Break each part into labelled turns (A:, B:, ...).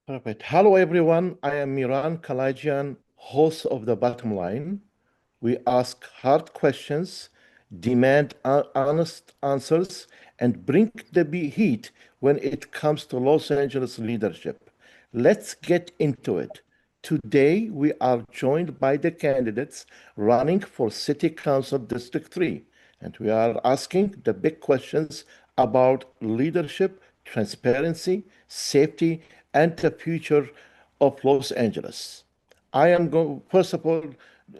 A: Perfect. Hello, everyone. I am Mihran Kalaydjian, host of The Bottom Line. We ask hard questions, demand honest answers, and bring the heat when it comes to Los Angeles leadership. Let's get into it. Today, we are joined by the candidates running for City Council District 3, and we are asking the big questions about leadership, transparency, safety, and the future of Los Angeles. I am going, first of all,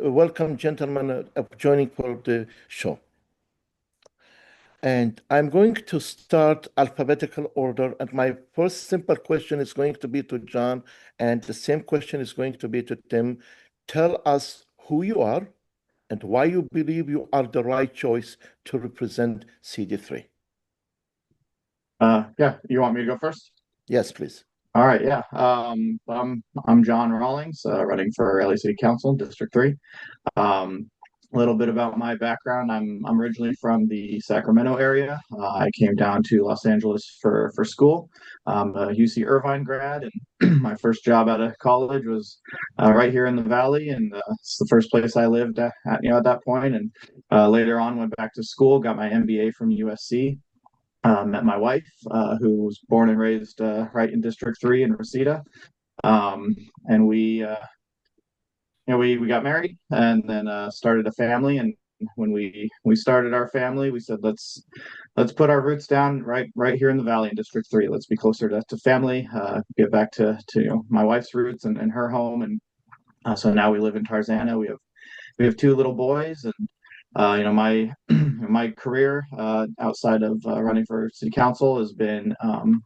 A: welcome, gentlemen, joining for the show. And I'm going to start alphabetical order. And my first simple question is going to be to John, and the same question is going to be to Tim. Tell us who you are and why you believe you are the right choice to represent CD3.
B: Yeah, you want me to go first?
A: Yes, please.
B: All right, yeah. I'm John Rawlings, running for LA City Council, District 3. A little bit about my background. I'm originally from the Sacramento area. I came down to Los Angeles for school. I'm a UC Irvine grad, and my first job out of college was right here in the Valley, and it's the first place I lived at that point. And later on, went back to school, got my MBA from USC. Met my wife, who was born and raised right in District 3 in Reseda. And we got married and then started a family. And when we started our family, we said let's put our roots down right here in the Valley in District 3. Let's be closer to family, get back to my wife's roots and her home. And so now we live in Tarzana. We have two little boys, and my my career outside of running for city council has been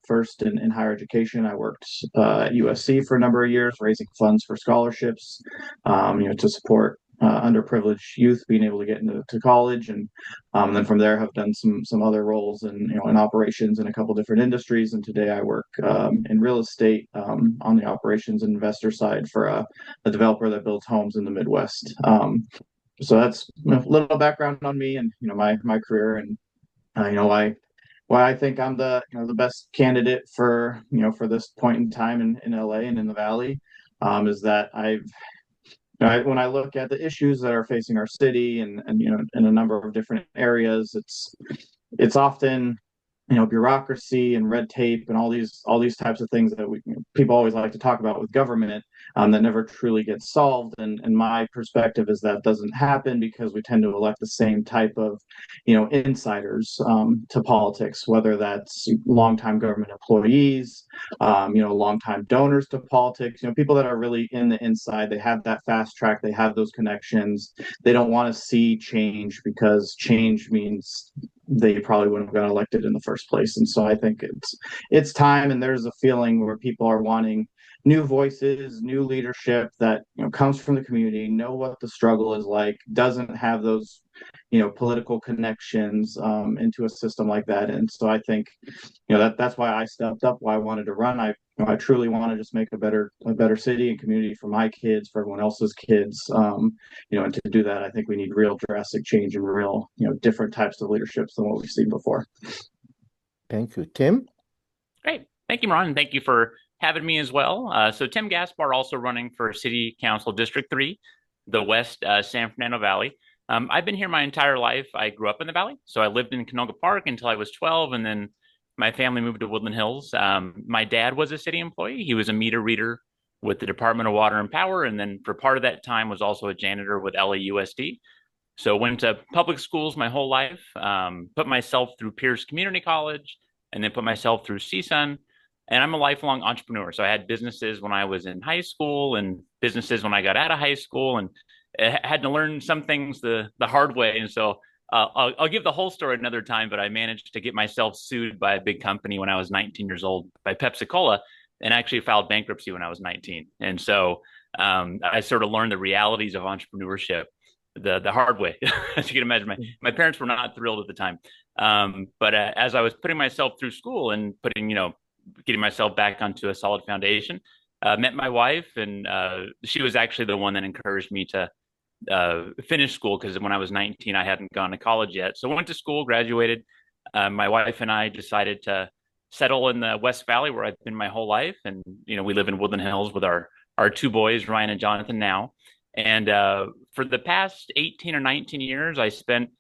B: first in higher education. I worked at USC for a number of years, raising funds for scholarships, to support underprivileged youth being able to get into college, and then from there have done some other roles in operations in a couple different industries. And today I work in real estate on the operations and investor side for a developer that builds homes in the Midwest. So that's a little background on me and my career, and why I think I'm the best candidate for this point in time in LA and in the Valley. Is that when I look at the issues that are facing our city and in a number of different areas, it's often bureaucracy and red tape and all these types of things that people always like to talk about with government, that never truly gets solved. And my perspective is that doesn't happen because we tend to elect the same type of insiders to politics, whether that's longtime government employees, longtime donors to politics, people that are really in the inside. They have that fast track, they have those connections. They don't want to see change because change means they probably wouldn't have got elected in the first place. And so I think it's time, and there's a feeling where people are wanting new voices, new leadership that comes from the community, know what the struggle is like, doesn't have those political connections into a system like that. And so I think that's why I stepped up, why I wanted to run. I truly want to just make a better city and community for my kids, for everyone else's kids. And to do that, I think we need real drastic change and real different types of leaderships than what we've seen before.
A: Thank you. Tim?
C: Great. Thank you, Ron, and thank you for having me as well. So Tim Gaspar, also running for City Council District 3, the West San Fernando Valley. I've been here my entire life. I grew up in the Valley, so I lived in Canoga Park until I was 12, and then my family moved to Woodland Hills. My dad was a city employee. He was a meter reader with the Department of Water and Power, and then for part of that time was also a janitor with LAUSD. So went to public schools my whole life, put myself through Pierce Community College, and then put myself through CSUN. And I'm a lifelong entrepreneur. So I had businesses when I was in high school and businesses when I got out of high school, and I had to learn some things the hard way. And so I'll give the whole story another time, but I managed to get myself sued by a big company when I was 19 years old by Pepsi Cola, and actually filed bankruptcy when I was 19. And so I sort of learned the realities of entrepreneurship the hard way. As you can imagine, my parents were not thrilled at the time. But as I was putting myself through school and getting myself back onto a solid foundation, met my wife, and she was actually the one that encouraged me to finish school, because when I was 19, I hadn't gone to college yet. So I went to school, graduated. My wife and I decided to settle in the West Valley where I've been my whole life. And, we live in Woodland Hills with our two boys, Ryan and Jonathan now. And for the past 18 or 19 years, I spent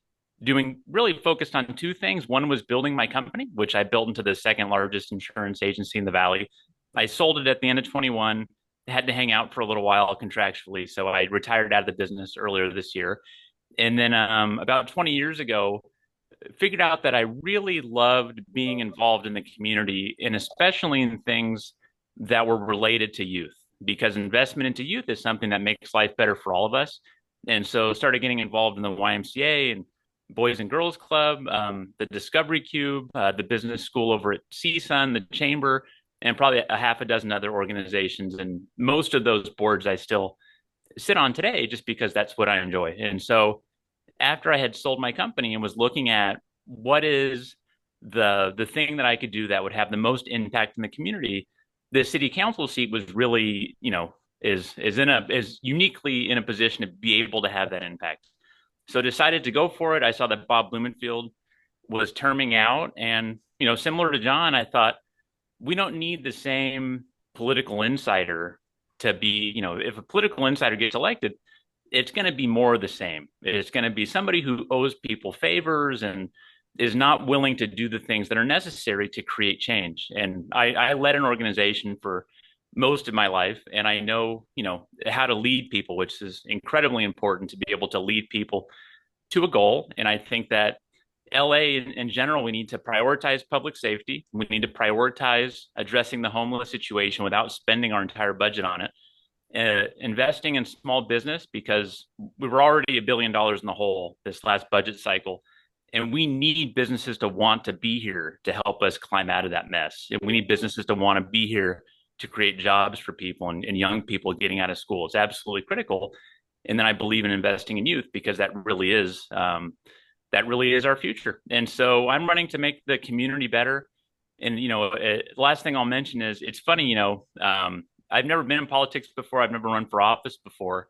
C: doing really focused on two things. One was building my company, which I built into the second largest insurance agency in the Valley. I sold it at the end of 21, had to hang out for a little while contractually. So I retired out of the business earlier this year. And then about 20 years ago, figured out that I really loved being involved in the community, and especially in things that were related to youth, because investment into youth is something that makes life better for all of us. And so started getting involved in the YMCA and Boys and Girls Club, the Discovery Cube, the business school over at CSUN, the Chamber, and probably a half a dozen other organizations. And most of those boards I still sit on today just because that's what I enjoy. And so after I had sold my company and was looking at what is the thing that I could do that would have the most impact in the community, the city council seat was really, is uniquely in a position to be able to have that impact. So decided to go for it. I saw that Bob Blumenfield was terming out, and similar to John, I thought we don't need the same political insider to be, if a political insider gets elected, it's going to be more of the same. It's going to be somebody who owes people favors and is not willing to do the things that are necessary to create change. And I led an organization for most of my life, and I know, how to lead people, which is incredibly important to be able to lead people to a goal. And I think that LA in general, we need to prioritize public safety. We need to prioritize addressing the homeless situation without spending our entire budget on it. Investing in small business, because we were already $1 billion in the hole this last budget cycle, and we need businesses to want to be here to help us climb out of that mess. And we need businesses to want to be here to create jobs for people and young people getting out of school. It's absolutely critical. And then I believe in investing in youth, because that really is our future. And so I'm running to make the community better. And the last thing I'll mention is, it's funny, I've never been in politics before. I've never run for office before.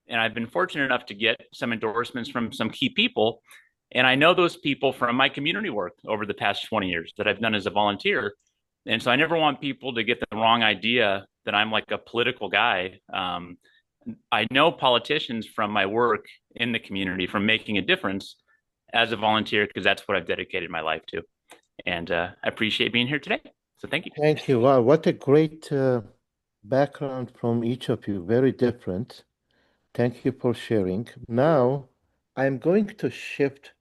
C: And I've been fortunate enough to get some endorsements from some key people. And I know those people from my community work over the past 20 years that I've done as a volunteer. And so I never want people to get the wrong idea that I'm like a political guy. I know politicians from my work in the community, from making a difference as a volunteer, because that's what I've dedicated my life to. And I appreciate being here today. So thank you.
A: Thank you. Wow, what a great background from each of you. Very different. Thank you for sharing. Now, I'm going to shift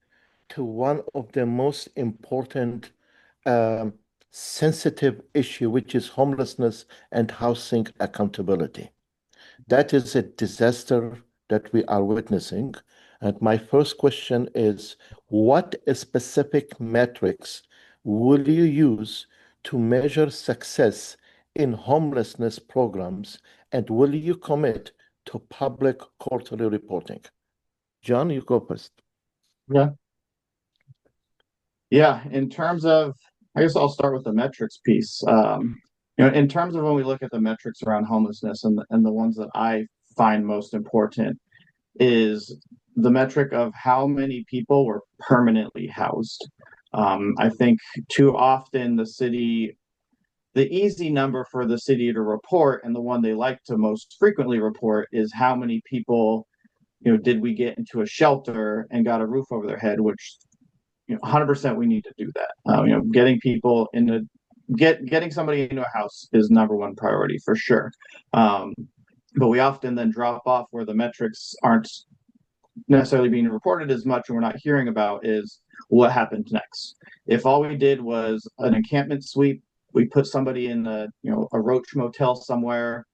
A: to one of the most important sensitive issue, which is homelessness and housing accountability. That is a disaster that we are witnessing. And my first question is, what specific metrics will you use to measure success in homelessness programs, and will you commit to public quarterly reporting? John, you go first.
B: Yeah. In terms of, I guess I'll start with the metrics piece. In terms of when we look at the metrics around homelessness, and the ones that I find most important is the metric of how many people were permanently housed. I think too often the easy number for the city to report, and the one they like to most frequently report, is how many people, did we get into a shelter and got a roof over their head, which 100% we need to do that. Getting people into getting somebody into a house is number one priority for sure. But we often then drop off where the metrics aren't necessarily being reported as much, and we're not hearing about is what happened next. If all we did was an encampment sweep, we put somebody in a roach motel somewhere,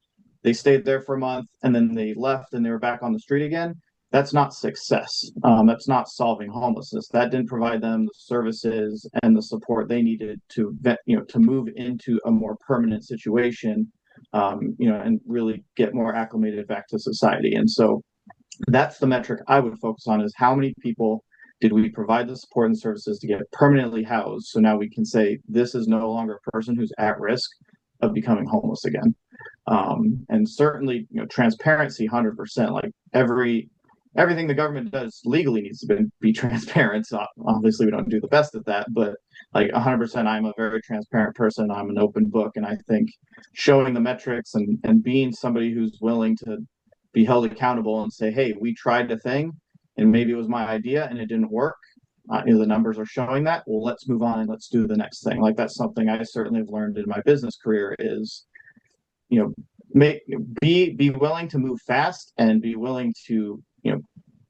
B: they stayed there for a month, and then they left and they were back on the street again, that's not success. That's not solving homelessness. That didn't provide them the services and the support they needed to move into a more permanent situation, and really get more acclimated back to society. And so that's the metric I would focus on, is how many people did we provide the support and services to get permanently housed? So now we can say this is no longer a person who's at risk of becoming homeless again. And certainly, transparency, 100%. Like everything the government does legally needs to be transparent. So obviously, we don't do the best at that, but like 100%, I'm a very transparent person. I'm an open book. And I think showing the metrics and being somebody who's willing to be held accountable and say, hey, we tried the thing and maybe it was my idea and it didn't work. The numbers are showing that. Well, let's move on and let's do the next thing. Like that's something I certainly have learned in my business career is, you know, be willing to move fast and be willing to,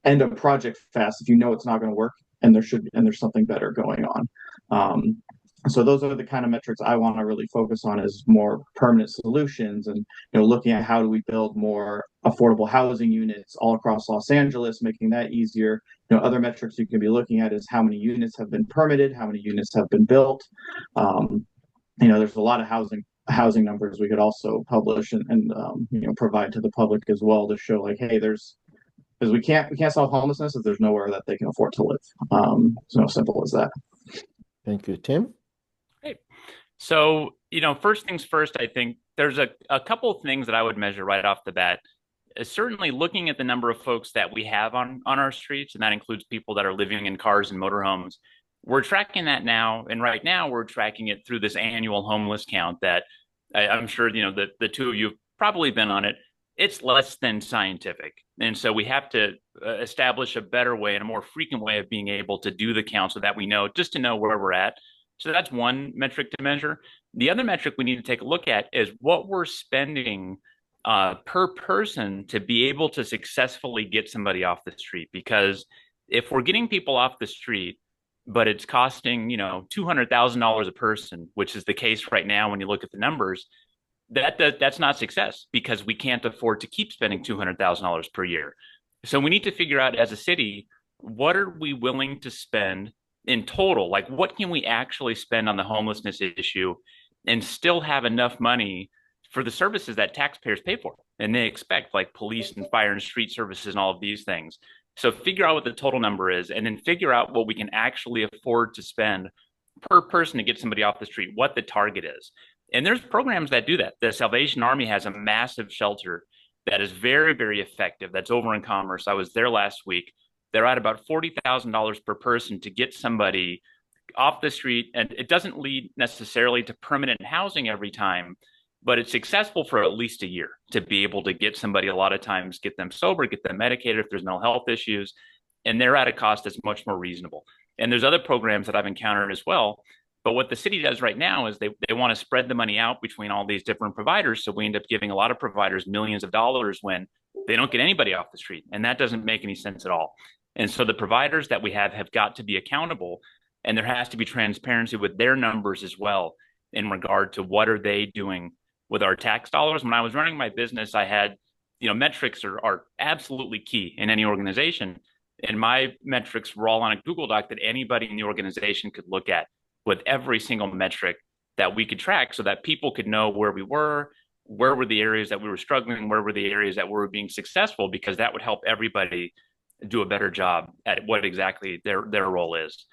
B: end a project fast if you know it's not going to work and there's something better going on. So those are the kind of metrics I want to really focus on, is more permanent solutions and looking at how do we build more affordable housing units all across Los Angeles, making that easier. Other metrics you can be looking at is how many units have been permitted, how many units have been built. There's a lot of housing numbers we could also publish and provide to the public as well to show like, hey, because we can't solve homelessness if there's nowhere that they can afford to live. It's simple as that.
A: Thank you, Tim.
C: Great. So, first things first, I think there's a couple of things that I would measure right off the bat. Certainly looking at the number of folks that we have on our streets, and that includes people that are living in cars and motorhomes. We're tracking that now, and right now we're tracking it through this annual homeless count that I'm sure, the two of you have probably been on it. It's less than scientific. And so we have to establish a better way and a more frequent way of being able to do the count so that we know, just to know where we're at. So that's one metric to measure. The other metric we need to take a look at is what we're spending per person to be able to successfully get somebody off the street. Because if we're getting people off the street, but it's costing, $200,000 a person, which is the case right now when you look at the numbers, that's not success, because we can't afford to keep spending $200,000 per year. So we need to figure out as a city, what are we willing to spend in total? Like, what can we actually spend on the homelessness issue and still have enough money for the services that taxpayers pay for and they expect, like police and fire and street services and all of these things. So figure out what the total number is, and then figure out what we can actually afford to spend per person to get somebody off the street, what the target is. And there's programs that do that. The Salvation Army has a massive shelter that is very, very effective. That's over in Commerce. I was there last week. They're at about $40,000 per person to get somebody off the street. And it doesn't lead necessarily to permanent housing every time, but it's successful for at least a year to be able to get somebody, a lot of times, get them sober, get them medicated if there's mental health issues. And they're at a cost that's much more reasonable. And there's other programs that I've encountered as well. But what the city does right now is they want to spread the money out between all these different providers. So we end up giving a lot of providers millions of dollars when they don't get anybody off the street. And that doesn't make any sense at all. And so the providers that we have got to be accountable, and there has to be transparency with their numbers as well in regard to what are they doing with our tax dollars. When I was running my business, I had, metrics are absolutely key in any organization. And my metrics were all on a Google Doc that anybody in the organization could look at, with every single metric that we could track, so that people could know where we were the areas that we were struggling, where were the areas that we were being successful, because that would help everybody do a better job at what exactly their role is.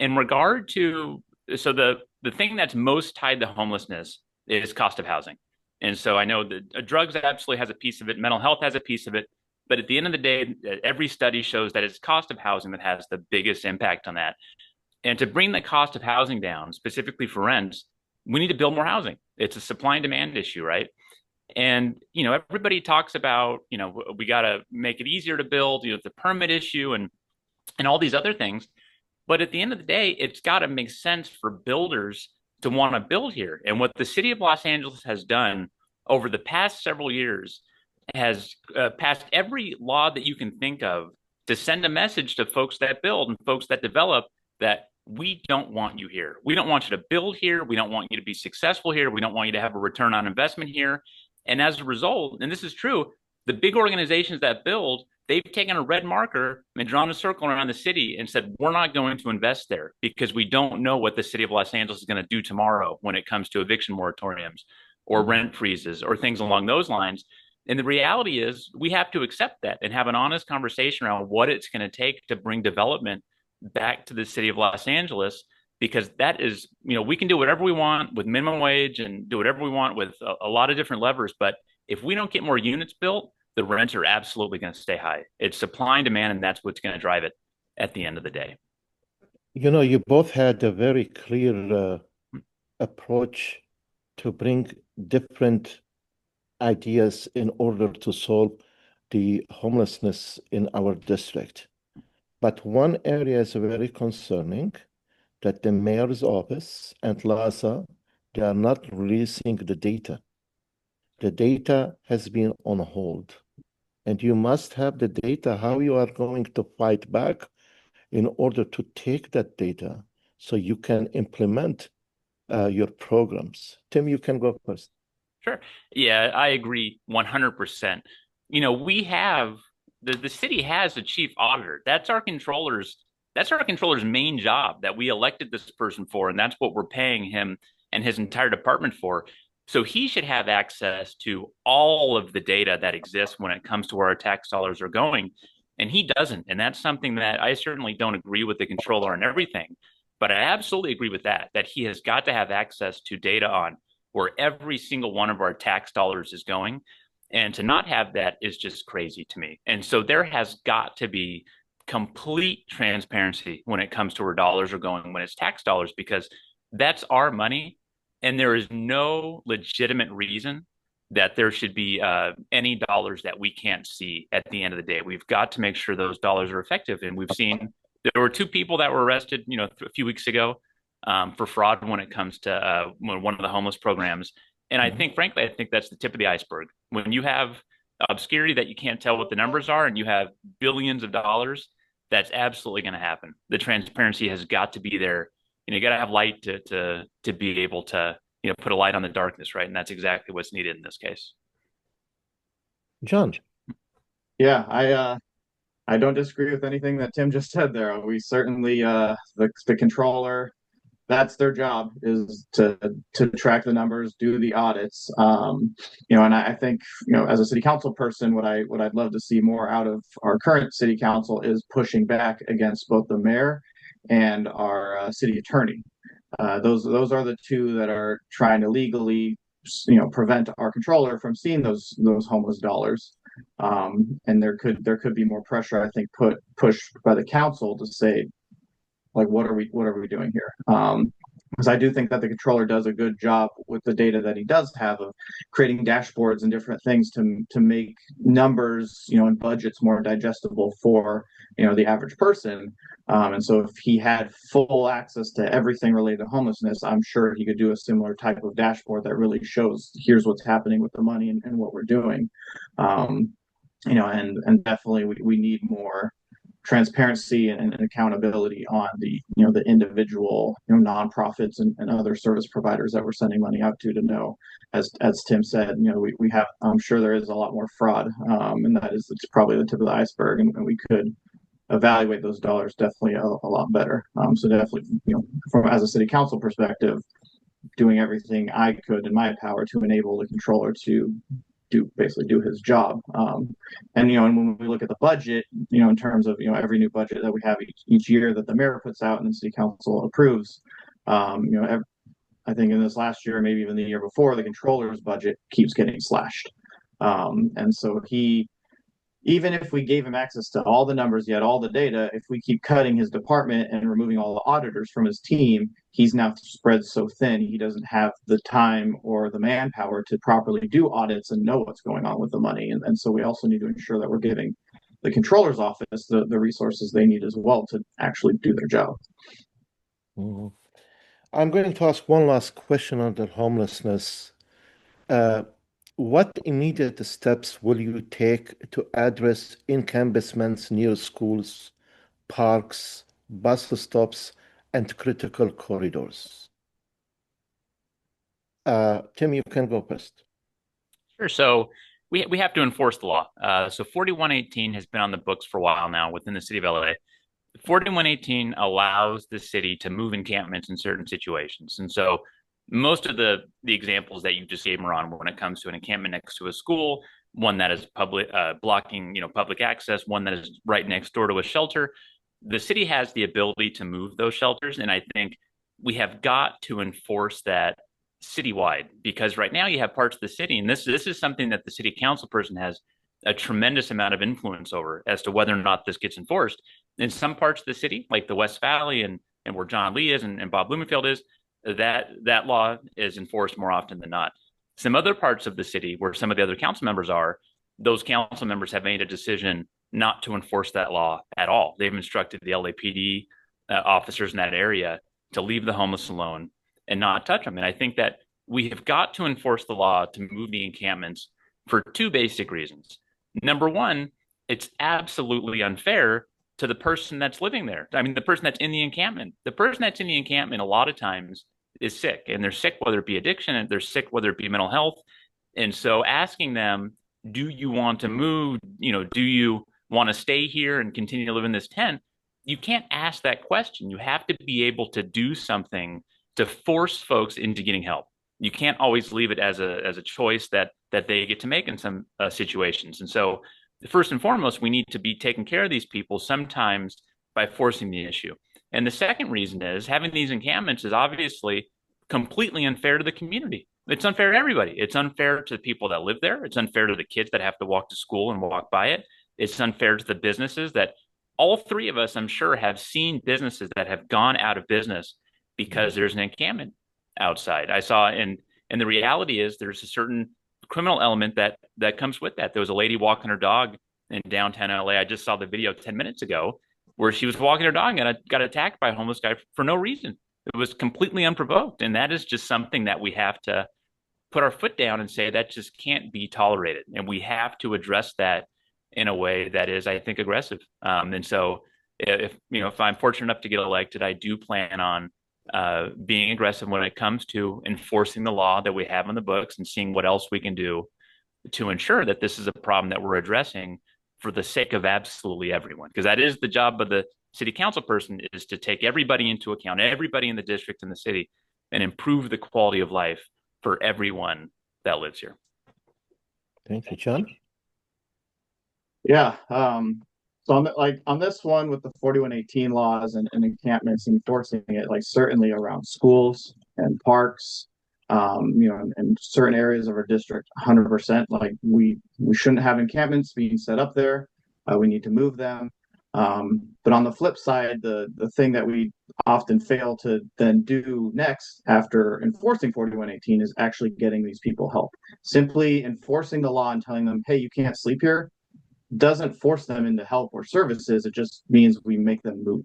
C: In regard to, so the thing that's most tied to homelessness is cost of housing. And so I know that drugs absolutely has a piece of it, mental health has a piece of it, but at the end of the day, every study shows that it's cost of housing that has the biggest impact on that. And to bring the cost of housing down, specifically for rents, we need to build more housing. It's a supply and demand issue, right? And, everybody talks about, we got to make it easier to build, the permit issue and all these other things. But at the end of the day, it's got to make sense for builders to want to build here. And what the city of Los Angeles has done over the past several years has passed every law that you can think of to send a message to folks that build and folks that develop that we don't want you here. We don't want you to build here. We don't want you to be successful here. We don't want you to have a return on investment here. And as a result, and this is true, the big organizations that build, they've taken a red marker and drawn a circle around the city and said, we're not going to invest there because we don't know what the city of Los Angeles is going to do tomorrow when it comes to eviction moratoriums or rent freezes or things along those lines. And the reality is we have to accept that and have an honest conversation around what it's going to take to bring development back to the city of Los Angeles, because that is, we can do whatever we want with minimum wage and do whatever we want with a lot of different levers. But if we don't get more units built, the rents are absolutely going to stay high. It's supply and demand, and that's what's going to drive it at the end of the day.
A: You both had a very clear approach to bring different ideas in order to solve the homelessness in our district. But one area is very concerning that the mayor's office and LASA, they are not releasing the data. The data has been on hold, and you must have the data how you are going to fight back in order to take that data so you can implement your programs. Tim, you can go first.
C: Sure. Yeah, I agree 100%. We have the city has a chief auditor. That's our controller's main job that we elected this person for, and that's what we're paying him and his entire department for. So he should have access to all of the data that exists when it comes to where our tax dollars are going. And he doesn't. And that's something that I certainly don't agree with the controller on everything. But I absolutely agree with that he has got to have access to data on where every single one of our tax dollars is going. And to not have that is just crazy to me. And so there has got to be complete transparency when it comes to where dollars are going when it's tax dollars, because that's our money. And there is no legitimate reason that there should be any dollars that we can't see at the end of the day. We've got to make sure those dollars are effective. And we've seen there were two people that were arrested, a few weeks ago for fraud when it comes to one of the homeless programs. And I think, frankly, I think that's the tip of the iceberg. When you have obscurity that you can't tell what the numbers are and you have billions of dollars, that's absolutely going to happen. The transparency has got to be there. You got to have light to be able to, put a light on the darkness, right? And that's exactly what's needed in this case.
A: John.
B: Yeah, I don't disagree with anything that Tim just said there. We certainly the controller, that's their job, is to track the numbers, do the audits. And I think, as a city council person, what I'd love to see more out of our current city council is pushing back against both the mayor and our city attorney. Those are the two that are trying to legally, prevent our controller from seeing those homeless dollars. And there could be more pressure, I think, pushed by the council to say, like, what are we doing here? Because I do think that the controller does a good job with the data that he does have of creating dashboards and different things to make numbers, and budgets more digestible for, the average person. And so if he had full access to everything related to homelessness, I'm sure he could do a similar type of dashboard that really shows here's what's happening with the money and what we're doing. And definitely we need more transparency and accountability on the individual, nonprofits and other service providers that we're sending money out to know, as Tim said, we have, I'm sure there is a lot more fraud, and it's probably the tip of the iceberg, and we could evaluate those dollars definitely a lot better. So definitely, from as a city council perspective, doing everything I could in my power to enable the controller to basically do his job. And when we look at the budget, in terms of every new budget that we have each year that the mayor puts out and the city council approves, I think in this last year, maybe even the year before, the controller's budget keeps getting slashed. And so even if we gave him access to all the numbers, yet all the data, if we keep cutting his department and removing all the auditors from his team, he's now spread so thin, he doesn't have the time or the manpower to properly do audits and know what's going on with the money. And so we also need to ensure that we're giving the controller's office the resources they need as well to actually do their job.
A: Mm-hmm. I'm going to ask one last question on the homelessness. What immediate steps will you take to address encampments near schools, parks, bus stops, and critical corridors? Tim, you can go first.
C: Sure. So we have to enforce the law. So 4118 has been on the books for a while now within the city of LA. 4118 allows the city to move encampments in certain situations. And so most of the examples that you just gave, Mihran, when it comes to an encampment next to a school, one that is public blocking public access, one that is right next door to a shelter, the city has the ability to move those shelters. And I think we have got to enforce that citywide, because right now you have parts of the city, and this is something that the city council person has a tremendous amount of influence over as to whether or not this gets enforced. In some parts of the city, like the West Valley and and where John Lee is and Bob Blumenfield is, that law is enforced more often than not. Some other parts of the city where some of the other council members are, those council members have made a decision not to enforce that law at all. They've instructed the LAPD officers in that area to leave the homeless alone and not touch them. And I think that we have got to enforce the law to move the encampments for two basic reasons. Number one, it's absolutely unfair to the person that's living there. I mean, the person that's in the encampment. The person that's in the encampment a lot of times is sick, and they're sick whether it be addiction, and they're sick whether it be mental health. And so asking them, do you want to move? Do you want to stay here and continue to live in this tent? You can't ask that question. You have to be able to do something to force folks into getting help. You can't always leave it as a choice that they get to make in some situations. And so first and foremost, we need to be taking care of these people sometimes by forcing the issue. And the second reason is having these encampments is obviously completely unfair to the community. It's unfair to everybody. It's unfair to the people that live there. It's unfair to the kids that have to walk to school and walk by it. It's unfair to the businesses that all three of us, I'm sure, have seen businesses that have gone out of business because there's an encampment outside. I saw, and the reality is there's a certain criminal element that comes with that. There was a lady walking her dog in downtown LA. I just saw the video 10 minutes ago where she was walking her dog and got attacked by a homeless guy for no reason. It was completely unprovoked. And that is just something that we have to put our foot down and say that just can't be tolerated. And we have to address that in a way that is, I think, aggressive. And so if I'm fortunate enough to get elected, I do plan on being aggressive when it comes to enforcing the law that we have on the books and seeing what else we can do to ensure that this is a problem that we're addressing for the sake of absolutely everyone. Because that is the job of the city council person, is to take everybody into account, everybody in the district and the city, and improve the quality of life for everyone that lives here.
A: Thank you, John.
B: Yeah. So on this one with the 4118 laws and encampments, enforcing it, like certainly around schools and parks, in certain areas of our district, 100%. Like we shouldn't have encampments being set up there. We need to move them. But on the flip side, the thing that we often fail to then do next after enforcing 4118 is actually getting these people help. Simply enforcing the law and telling them, hey, you can't sleep here, doesn't force them into help or services. It just means we make them move.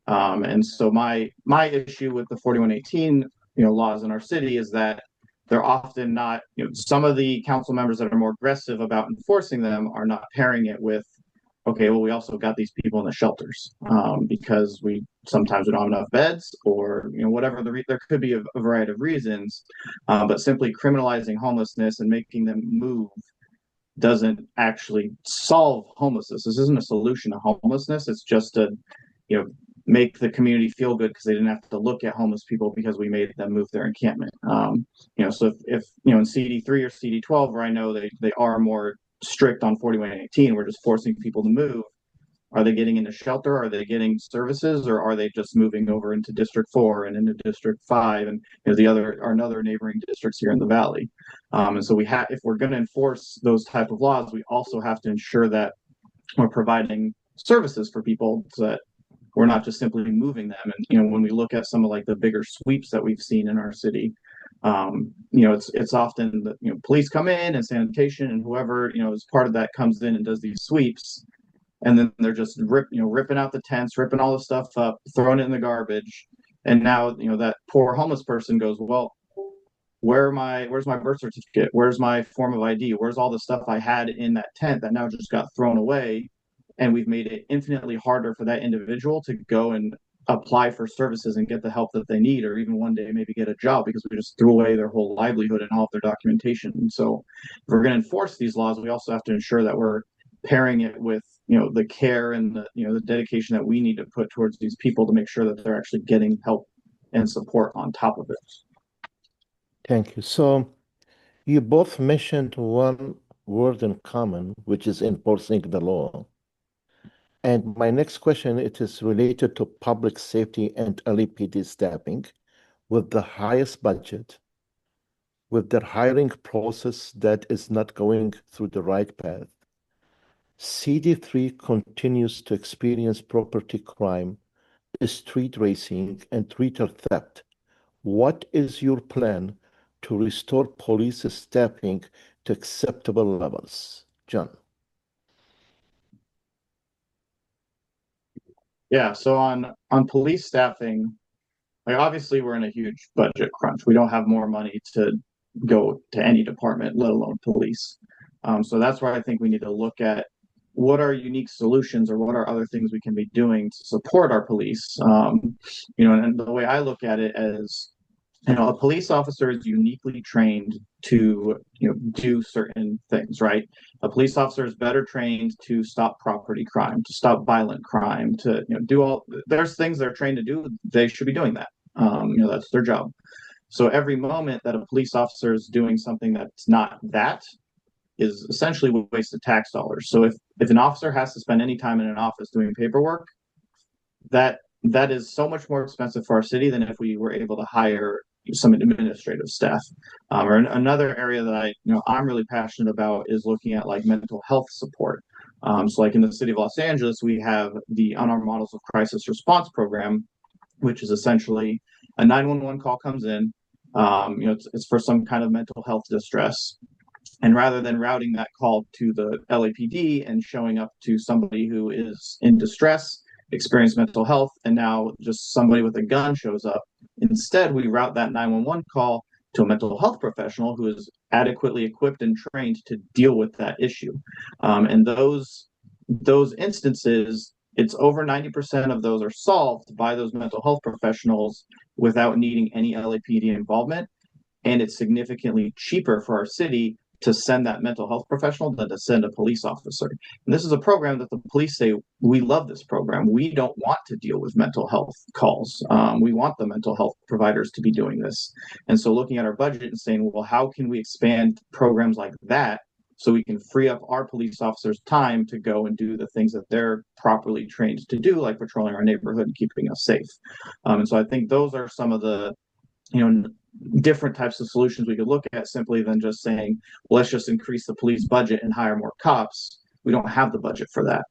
B: And so my issue with the 4118 laws in our city is that they're often not, some of the council members that are more aggressive about enforcing them are not pairing it with, okay, well, we also got these people in the shelters because we sometimes don't have enough beds, or whatever there could be a variety of reasons, but simply criminalizing homelessness and making them move doesn't actually solve homelessness. This isn't a solution to homelessness. It's just to, make the community feel good because they didn't have to look at homeless people because we made them move their encampment. So if in CD3 or CD12, where I know they are more strict on 4118, we're just forcing people to move. Are they getting into shelter? Are they getting services, or are they just moving over into District 4 and into District 5 and other neighboring districts here in the Valley? And so if we're going to enforce those type of laws, we also have to ensure that we're providing services for people so that we're not just simply moving them. And when we look at some of like the bigger sweeps that we've seen in our city, it's often that police come in and sanitation and whoever as part of that comes in and does these sweeps. And then they're just ripping out the tents, ripping all the stuff up, throwing it in the garbage. And now, that poor homeless person goes, well, where's my birth certificate? Where's my form of ID? Where's all the stuff I had in that tent that now just got thrown away? And we've made it infinitely harder for that individual to go and apply for services and get the help that they need, or even one day maybe get a job, because we just threw away their whole livelihood and all of their documentation. And so if we're going to enforce these laws, we also have to ensure that we're pairing it with the care and the dedication that we need to put towards these people to make sure that they're actually getting help and support on top of it.
A: Thank you. So you both mentioned one word in common, which is enforcing the law. And my next question, it is related to public safety and LAPD staffing with the highest budget, with their hiring process that is not going through the right path. CD3 continues to experience property crime street racing, and Twitter theft. What is your plan to restore police staffing to acceptable levels? John.
B: Yeah, so on police staffing, like obviously we're in a huge budget crunch. We don't have more money to go to any department, let alone police. So that's where I think we need to look at what are unique solutions or what are other things we can be doing to support our police. And the way I look at it as a police officer is uniquely trained to do certain things, right? A police officer is better trained to stop property crime, to stop violent crime, to do all. There's things they're trained to do. They should be doing that. That's their job. So every moment that a police officer is doing something that's not that is essentially a waste of tax dollars. So if an officer has to spend any time in an office doing paperwork, that is so much more expensive for our city than if we were able to hire some administrative staff. Or another area that I'm really passionate about is looking at like mental health support. So like in the city of Los Angeles, we have the Unarmed Models of Crisis Response program, which is essentially a 911 call comes in. It's for some kind of mental health distress. And rather than routing that call to the LAPD and showing up to somebody who is in distress, experienced mental health, and now just somebody with a gun shows up, instead we route that 911 call to a mental health professional who is adequately equipped and trained to deal with that issue. And those instances, it's over 90% of those are solved by those mental health professionals without needing any LAPD involvement. And it's significantly cheaper for our city to send that mental health professional than to send a police officer. And this is a program that the police say, we love this program. We don't want to deal with mental health calls. We want the mental health providers to be doing this. And so looking at our budget and saying, well, how can we expand programs like that so we can free up our police officers' time to go and do the things that they're properly trained to do, like patrolling our neighborhood and keeping us safe. And so I think those are some of the different types of solutions we could look at simply than just saying, well, let's just increase the police budget and hire more cops. We don't have the budget for that.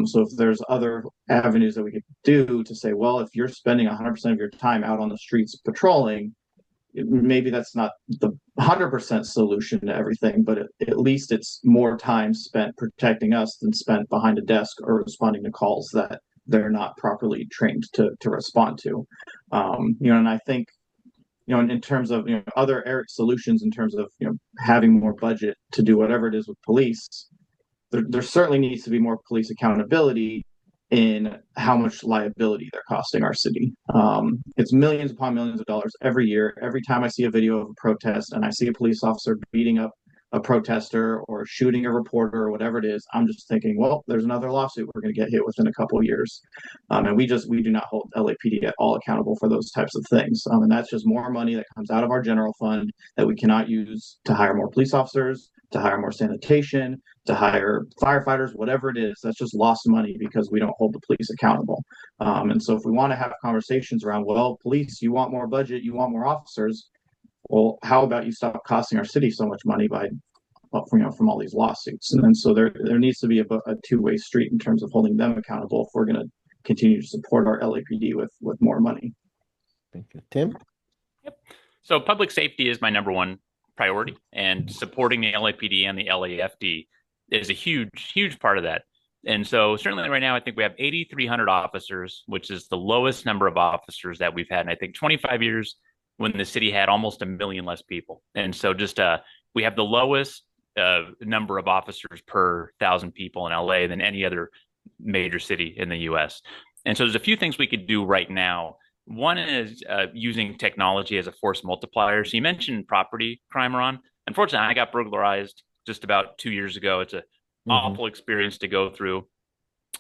B: So if there's other avenues that we could do to say, well, if you're spending 100% of your time out on the streets patrolling, maybe that's not the 100% solution to everything, but at least it's more time spent protecting us than spent behind a desk or responding to calls that they're not properly trained to respond to. And I think in terms of other solutions, in terms of having more budget to do whatever it is with police, there certainly needs to be more police accountability in how much liability they're costing our city. It's millions upon millions of dollars every year. Every time I see a video of a protest and I see a police officer beating up a protester or shooting a reporter or whatever it is, I'm just thinking, well, there's another lawsuit we're going to get hit within a couple of years. And we do not hold LAPD at all accountable for those types of things. And that's just more money that comes out of our general fund that we cannot use to hire more police officers, to hire more sanitation, to hire firefighters, whatever it is. That's just lost money because we don't hold the police accountable. And so if we want to have conversations around, well, police, you want more budget, you want more officers, well, how about you stop costing our city so much money by from all these lawsuits? And so there needs to be a two-way street in terms of holding them accountable if we're going to continue to support our LAPD with more money.
A: Thank you. Tim?
C: Yep. So public safety is my number one priority, and supporting the LAPD and the LAFD is a huge part of that. And so certainly right now, I think we have 8,300 officers, which is the lowest number of officers that we've had in, I think, 25 years, when the city had almost 1 million less people. And so just we have the lowest number of officers per 1,000 people in LA than any other major city in the US. And so there's a few things we could do right now. One is using technology as a force multiplier. So you mentioned property crime, Ron. Unfortunately, I got burglarized just about 2 years ago. It's an awful experience to go through.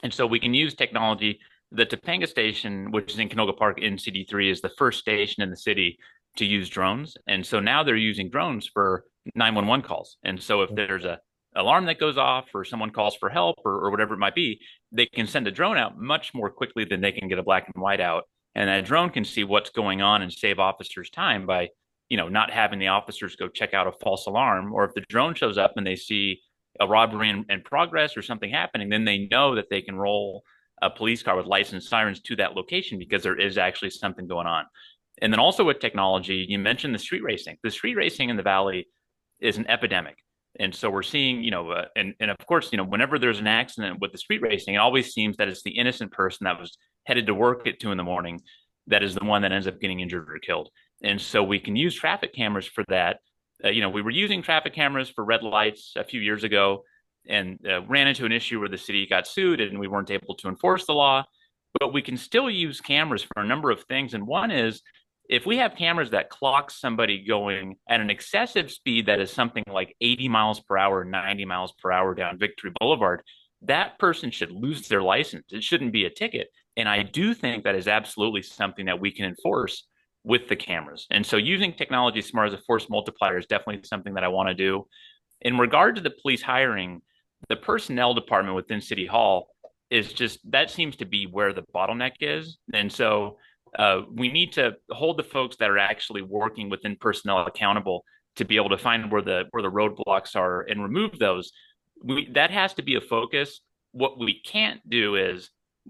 C: And so we can use technology. The Topanga station, which is in Canoga Park in CD3, is the first station in the city to use drones. And so now they're using drones for 911 calls. And so if there's a alarm that goes off or someone calls for help or whatever it might be, they can send a drone out much more quickly than they can get a black and white out. And that drone can see what's going on and save officers time by, not having the officers go check out a false alarm. Or if the drone shows up and they see a robbery in progress or something happening, then they know that they can roll a police car with licensed sirens to that location because there is actually something going on. And then also with technology, you mentioned the street racing. The street racing in the Valley is an epidemic. And so we're seeing, and of course, whenever there's an accident with the street racing, it always seems that it's the innocent person that was headed to work at 2 a.m. that is the one that ends up getting injured or killed. And so we can use traffic cameras for that. We were using traffic cameras for red lights a few years ago and ran into an issue where the city got sued and we weren't able to enforce the law. But we can still use cameras for a number of things. And one is if we have cameras that clock somebody going at an excessive speed that is something like 80 miles per hour, 90 miles per hour down Victory Boulevard, that person should lose their license. It shouldn't be a ticket. And I do think that is absolutely something that we can enforce with the cameras. And so using technology smart as a force multiplier is definitely something that I want to do. In regard to the police hiring, the personnel department within City Hall is just, that seems to be where the bottleneck is. And so we need to hold the folks that are actually working within personnel accountable to be able to find where the roadblocks are and remove those. That has to be a focus. What we can't do is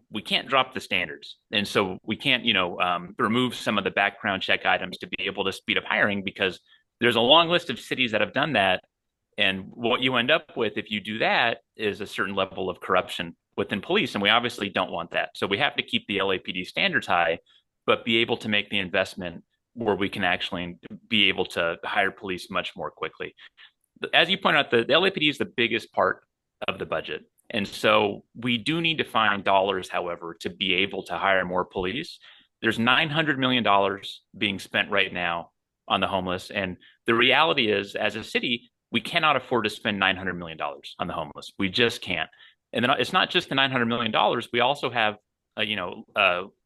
C: we can't drop the standards. And so we can't, remove some of the background check items to be able to speed up hiring, because there's a long list of cities that have done that. And what you end up with if you do that is a certain level of corruption within police. And we obviously don't want that. So we have to keep the LAPD standards high, but be able to make the investment where we can actually be able to hire police much more quickly. As you point out, the LAPD is the biggest part of the budget. And so we do need to find dollars, however, to be able to hire more police. There's $900 million being spent right now on the homeless. And the reality is, as a city, we cannot afford to spend $900 million on the homeless. We just can't. And then it's not just the $900 million. We also have,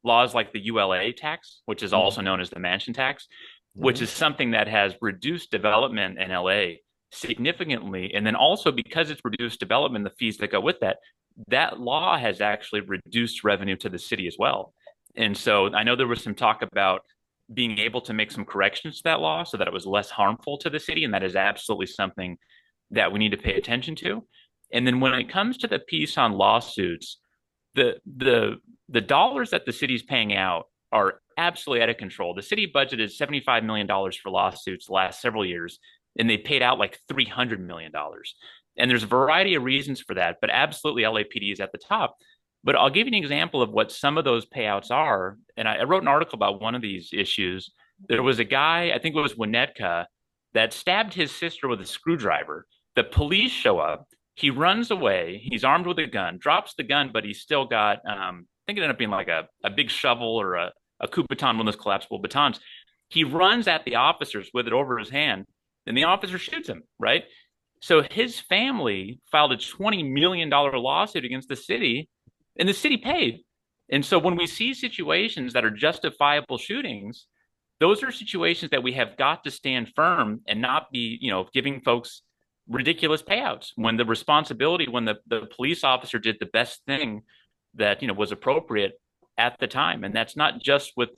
C: laws like the ULA tax, which is also known as the mansion tax, which is something that has reduced development in LA significantly. And then also, because it's reduced development, the fees that go with that, that law has actually reduced revenue to the city as well. And so I know there was some talk about being able to make some corrections to that law so that it was less harmful to the city. And that is absolutely something that we need to pay attention to. And then when it comes to the piece on lawsuits, the dollars that the city's paying out are absolutely out of control. The city budgeted $75 million for lawsuits the last several years, and they paid out like $300 million. And there's a variety of reasons for that, but absolutely LAPD is at the top. But I'll give you an example of what some of those payouts are. And I wrote an article about one of these issues. There was a guy, I think it was Winnetka, that stabbed his sister with a screwdriver. The police show up. He runs away. He's armed with a gun, drops the gun, but he's still got, I think it ended up being like a big shovel or a coup baton, one of those collapsible batons. He runs at the officers with it over his hand, and the officer shoots him, right? So his family filed a $20 million lawsuit against the city, and the city paid. And so when we see situations that are justifiable shootings, those are situations that we have got to stand firm and not be, giving folks ridiculous payouts when the responsibility, when the police officer did the best thing that, was appropriate at the time. And that's not just with,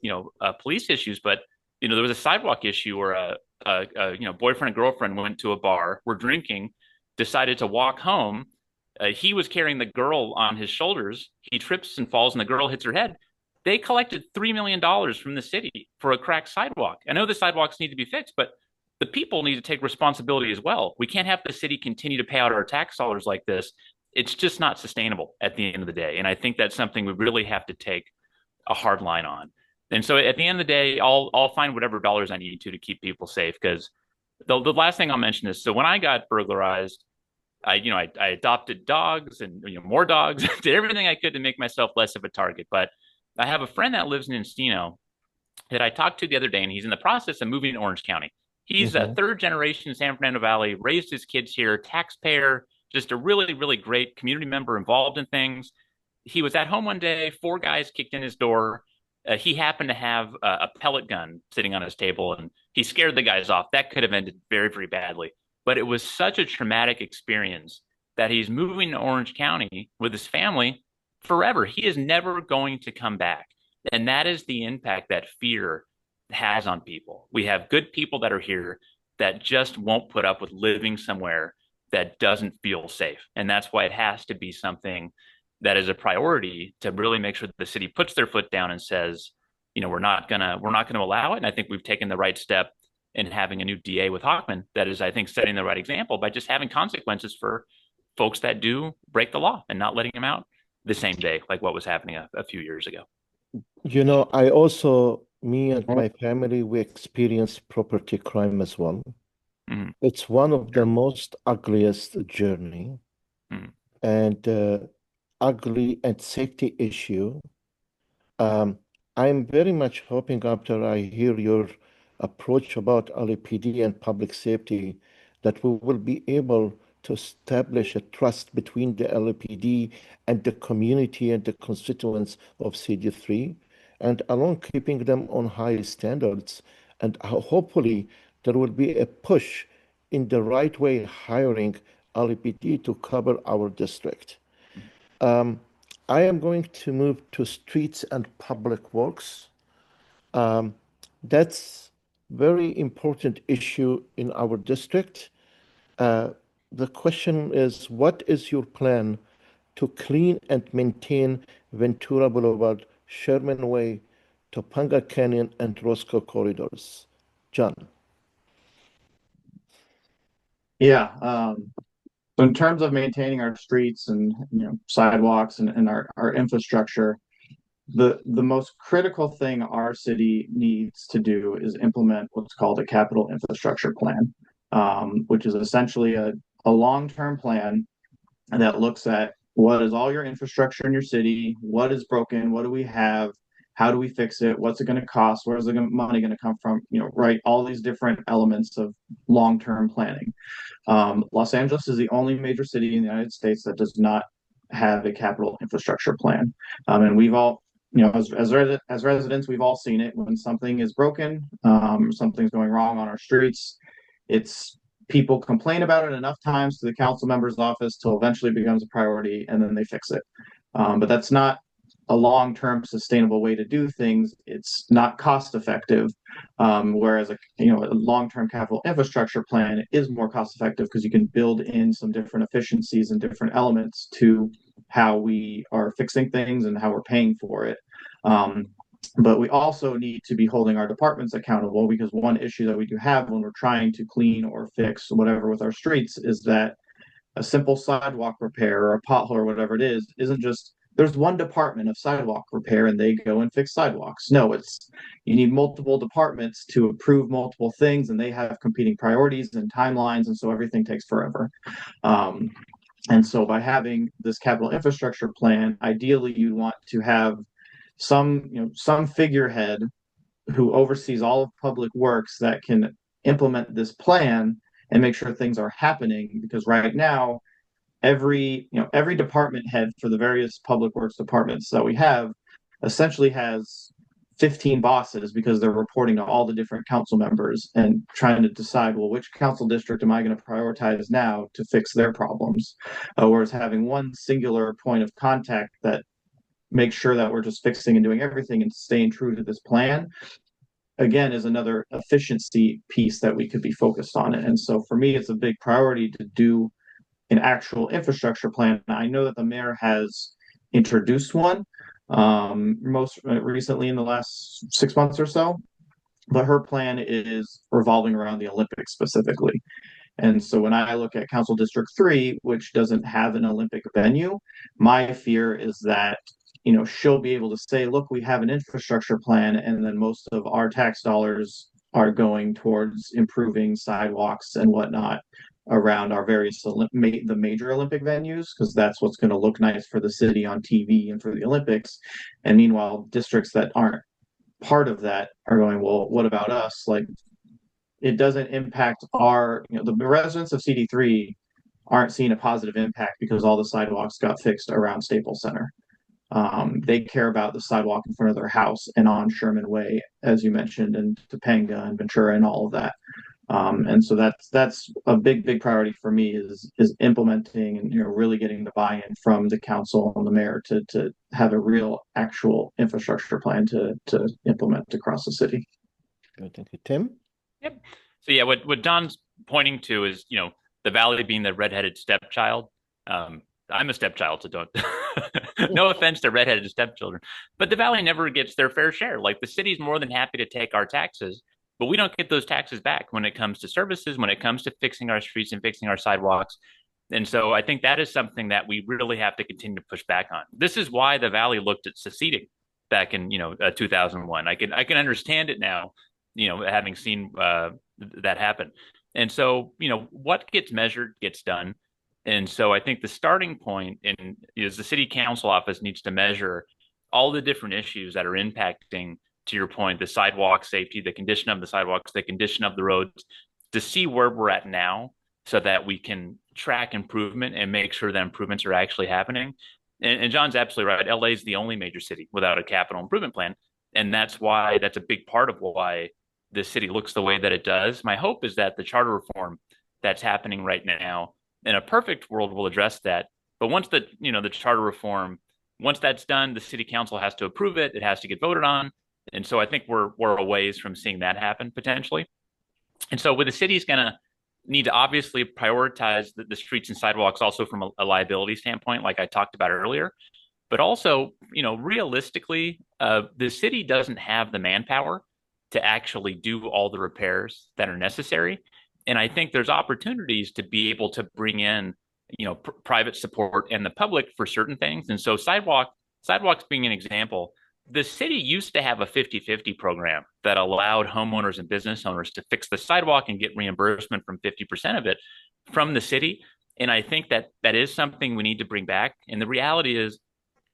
C: police issues, but, there was a sidewalk issue where boyfriend and girlfriend went to a bar, were drinking, decided to walk home. He was carrying the girl on his shoulders. He trips and falls and the girl hits her head. They collected $3 million from the city for a cracked sidewalk. I know the sidewalks need to be fixed, but the people need to take responsibility as well. We can't have the city continue to pay out our tax dollars like this. It's just not sustainable at the end of the day. And I think that's something we really have to take a hard line on. And so at the end of the day, I'll find whatever dollars I need to keep people safe. Because the last thing I'll mention is, so when I got burglarized, I adopted dogs and more dogs, did everything I could to make myself less of a target. But I have a friend that lives in Encino that I talked to the other day, and he's in the process of moving to Orange County. He's a third generation San Fernando Valley, raised his kids here, taxpayer, just a really, really great community member involved in things. He was at home one day, 4 guys kicked in his door. He happened to have a pellet gun sitting on his table, and he scared the guys off. That could have ended very, very badly. But it was such a traumatic experience that he's moving to Orange County with his family forever. He is never going to come back. And that is the impact that fear has on people. We have good people that are here that just won't put up with living somewhere that doesn't feel safe. And that's why it has to be something that is a priority to really make sure that the city puts their foot down and says, we're not gonna allow it. And I think we've taken the right step in having a new DA with Hockman that is, I think, setting the right example by just having consequences for folks that do break the law and not letting them out the same day, like what was happening a few years ago.
A: I also, me and my family, we experienced property crime as well.
C: Mm-hmm.
A: It's one of the most ugliest journey
C: Mm-hmm.
A: and ugly and safety issue. Um, I'm very much hoping after I hear your approach about LAPD and public safety that we will be able to establish a trust between the LAPD and the community and the constituents of CD3, and along keeping them on high standards. And hopefully there will be a push in the right way hiring LAPD to cover our district. Um, I am going to move to streets and public works. Um, that's very important issue in our district. Uh, the question is, what is your plan to clean and maintain Ventura Boulevard, Sherman Way, Topanga Canyon, and Roscoe corridors? John.
B: Yeah. So in terms of maintaining our streets and sidewalks and our infrastructure, the most critical thing our city needs to do is implement what's called a capital infrastructure plan, which is essentially a long-term plan that looks at what is all your infrastructure in your city, what is broken, what do we have, how do we fix it, what's it going to cost, where's the money going to come from, right? All these different elements of long-term planning. Los Angeles is the only major city in the United States that does not have a capital infrastructure plan. And we've all, as residents, we've all seen it when something is broken, something's going wrong on our streets. It's people complain about it enough times to the council member's office till eventually it becomes a priority and then they fix it. But that's not a long-term sustainable way to do things. It's not cost effective. Whereas a long-term capital infrastructure plan is more cost effective because you can build in some different efficiencies and different elements to how we are fixing things and how we're paying for it. But we also need to be holding our departments accountable, because one issue that we do have when we're trying to clean or fix whatever with our streets is that a simple sidewalk repair or a pothole or whatever it is isn't just there's one department of sidewalk repair and they go and fix sidewalks. No, it's you need multiple departments to approve multiple things, and they have competing priorities and timelines, and so everything takes forever. Um, and so by having this capital infrastructure plan, ideally you want to have some figurehead who oversees all of public works that can implement this plan and make sure things are happening. Because right now, every department head for the various public works departments that we have essentially has 15 bosses, because they're reporting to all the different council members and trying to decide, well, which council district am I going to prioritize now to fix their problems? Whereas having one singular point of contact that makes sure that we're just fixing and doing everything and staying true to this plan, again, is another efficiency piece that we could be focused on. And so for me, it's a big priority to do an actual infrastructure plan. I know that the mayor has introduced one most recently in the last 6 months or so, but her plan is revolving around the Olympics specifically. And so when I look at Council District 3, which doesn't have an Olympic venue, my fear is that she'll be able to say, look, we have an infrastructure plan, and then most of our tax dollars are going towards improving sidewalks and whatnot around our various the major Olympic venues, because that's what's going to look nice for the city on TV and for the Olympics. And meanwhile, districts that aren't part of that are going, well, what about us? Like, it doesn't impact the residents of CD3 aren't seeing a positive impact because all the sidewalks got fixed around Staples Center. They care about the sidewalk in front of their house and on Sherman Way, as you mentioned, and Topanga and Ventura and all of that. And so that's a big priority for me is implementing and really getting the buy-in from the council and the mayor to have a real actual infrastructure plan to implement across the city.
A: Thank you, Tim.
C: Yep. So what Don's pointing to is, the valley being the redheaded stepchild. I'm a stepchild, so don't. No offense to redheaded stepchildren, but the valley never gets their fair share. Like the city's more than happy to take our taxes, but we don't get those taxes back when it comes to services, when it comes to fixing our streets and fixing our sidewalks. And so I think that is something that we really have to continue to push back on. This is why the valley looked at seceding back in 2001. I can understand it now, having seen that happen. And so what gets measured gets done. And so I think the starting point is the city council office needs to measure all the different issues that are impacting, to your point, the sidewalk safety, the condition of the sidewalks, the condition of the roads, to see where we're at now so that we can track improvement and make sure that improvements are actually happening. And John's absolutely right. LA is the only major city without a capital improvement plan. And that's a big part of why the city looks the way that it does. My hope is that the charter reform that's happening right now, in a perfect world, will address that. But once the charter reform, once that's done, the city council has to approve it. It has to get voted on. And so I think we're a ways from seeing that happen potentially. And so with the city's going to need to obviously prioritize the streets and sidewalks also from a liability standpoint, like I talked about earlier. But also, realistically, the city doesn't have the manpower to actually do all the repairs that are necessary. And I think there's opportunities to be able to bring in, private support and the public for certain things. And so sidewalks being an example, the city used to have a 50-50 program that allowed homeowners and business owners to fix the sidewalk and get reimbursement from 50% of it from the city. And I think that is something we need to bring back. And the reality is,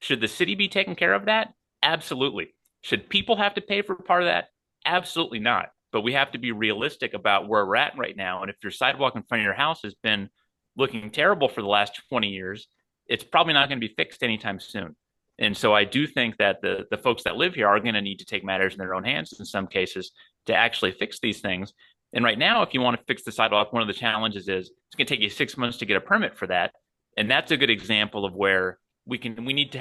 C: should the city be taking care of that? Absolutely. Should people have to pay for part of that? Absolutely not. But we have to be realistic about where we're at right now. And if your sidewalk in front of your house has been looking terrible for the last 20 years, it's probably not going to be fixed anytime soon. And so I do think that the folks that live here are going to need to take matters in their own hands in some cases to actually fix these things. And right now, if you want to fix the sidewalk, one of the challenges is it's going to take you 6 months to get a permit for that. And that's a good example of where people need to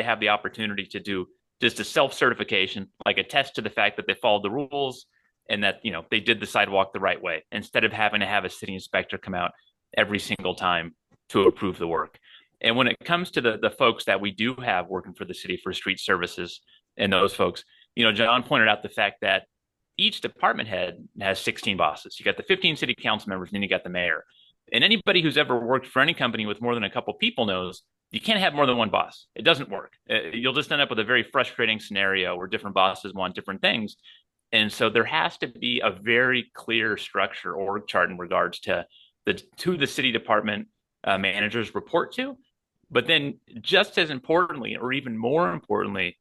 C: have the opportunity to do just a self-certification, like attest to the fact that they followed the rules and that, they did the sidewalk the right way, instead of having to have a city inspector come out every single time to approve the work. And when it comes to the folks that we do have working for the city for street services and those folks, John pointed out the fact that each department head has 16 bosses. You got the 15 city council members, and then you got the mayor. And anybody who's ever worked for any company with more than a couple people knows you can't have more than one boss. It doesn't work. You'll just end up with a very frustrating scenario where different bosses want different things. And so there has to be a very clear structure org chart in regards to the city department managers report to. But then just as importantly, or even more importantly,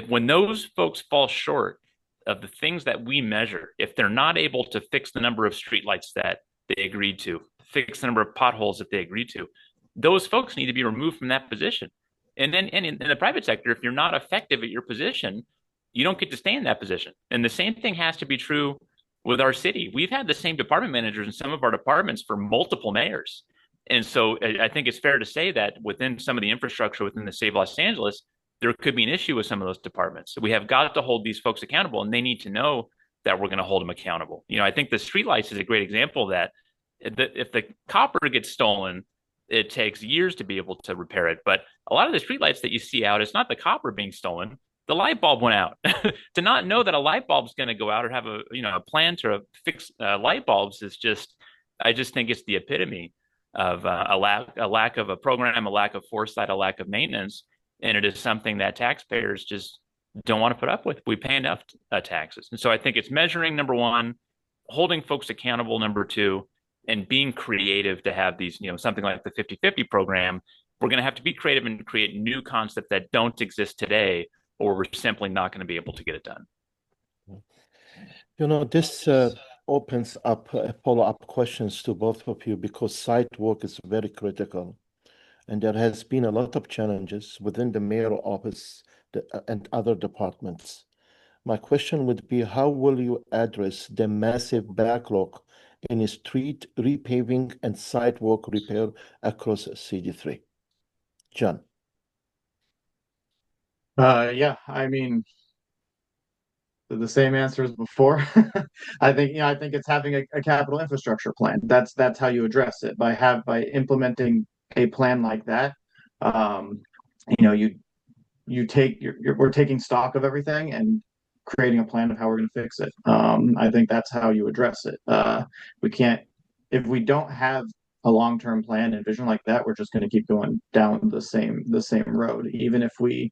C: when those folks fall short of the things that we measure, if they're not able to fix the number of streetlights that they agreed to, fix the number of potholes that they agreed to, those folks need to be removed from that position. And then in the private sector, if you're not effective at your position, you don't get to stay in that position. And the same thing has to be true with our city. We've had the same department managers in some of our departments for multiple mayors. And so I think it's fair to say that within some of the infrastructure within the city of Los Angeles, there could be an issue with some of those departments. So we have got to hold these folks accountable, and they need to know that we're going to hold them accountable. I think the streetlights is a great example of that. If the copper gets stolen, it takes years to be able to repair it. But a lot of the streetlights that you see out, it's not the copper being stolen. The light bulb went out. To not know that a light bulb is going to go out or have a plan to fix light bulbs is just, I just think it's the epitome of a lack of a program, a lack of foresight, a lack of maintenance. And it is something that taxpayers just don't want to put up with. We pay enough taxes. And so I think it's measuring, number one, holding folks accountable, number two, and being creative to have these, something like the 50-50 program. We're going to have to be creative and create new concepts that don't exist today, or we're simply not going to be able to get it done.
A: This opens up follow-up questions to both of you, because site work is very critical. And there has been a lot of challenges within the mayor office and other departments. My question would be, how will you address the massive backlog in street repaving and sidewalk repair across CD3? John.
B: Yeah, I mean, the same answer as before. I think it's having a capital infrastructure plan. That's how you address it, by implementing a plan like that, you know, we're taking stock of everything and creating a plan of how we're going to fix it. I think that's how you address it. We can't, if we don't have a long-term plan and vision like that, we're just going to keep going down the same road. Even if we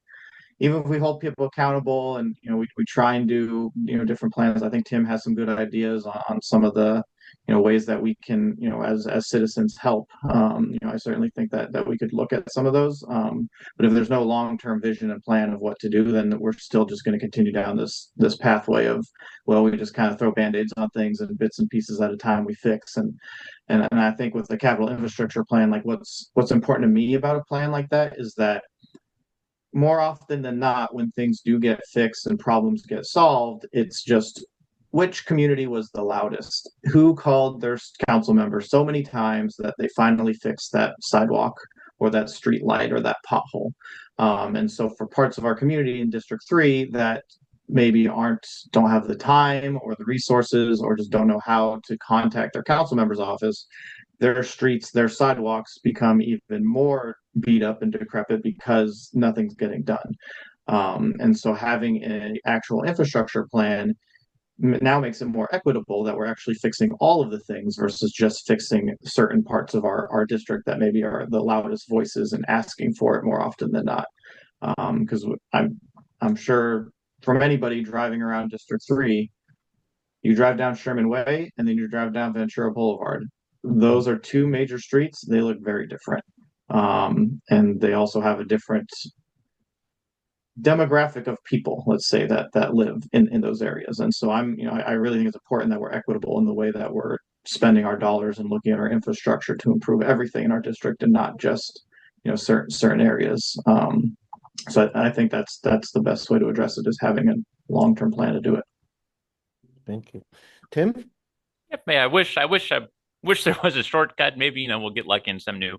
B: hold people accountable and we try and do different plans. I think Tim has some good ideas on some of the ways that we can as citizens help. I certainly think that we could look at some of those. But if there's no long-term vision and plan of what to do, then we're still just going to continue down this pathway of, well, we just kind of throw band-aids on things and bits and pieces at a time we fix. And I think with the capital infrastructure plan, like what's important to me about a plan like that is that more often than not, when things do get fixed and problems get solved, it's just which community was the loudest, who called their council member so many times that they finally fixed that sidewalk or that street light or that pothole. And so for parts of our community in District 3 that maybe don't have the time or the resources or just don't know how to contact their council member's office, their streets, their sidewalks become even more beat up and decrepit because nothing's getting done. And so having an actual infrastructure plan now makes it more equitable that we're actually fixing all of the things versus just fixing certain parts of our district that maybe are the loudest voices and asking for it more often than not. Because I'm sure from anybody driving around District 3, you drive down Sherman Way and then you drive down Ventura Boulevard. Those are two major streets. They look very different. And they also have a different demographic of people, let's say, that live in those areas. And so I really think it's important that we're equitable in the way that we're spending our dollars and looking at our infrastructure to improve everything in our district and not just certain areas. So I think that's the best way to address it, is having a long-term plan to do it.
A: Thank you. Tim?
C: Yep, I wish there was a shortcut. Maybe, we'll get lucky and some new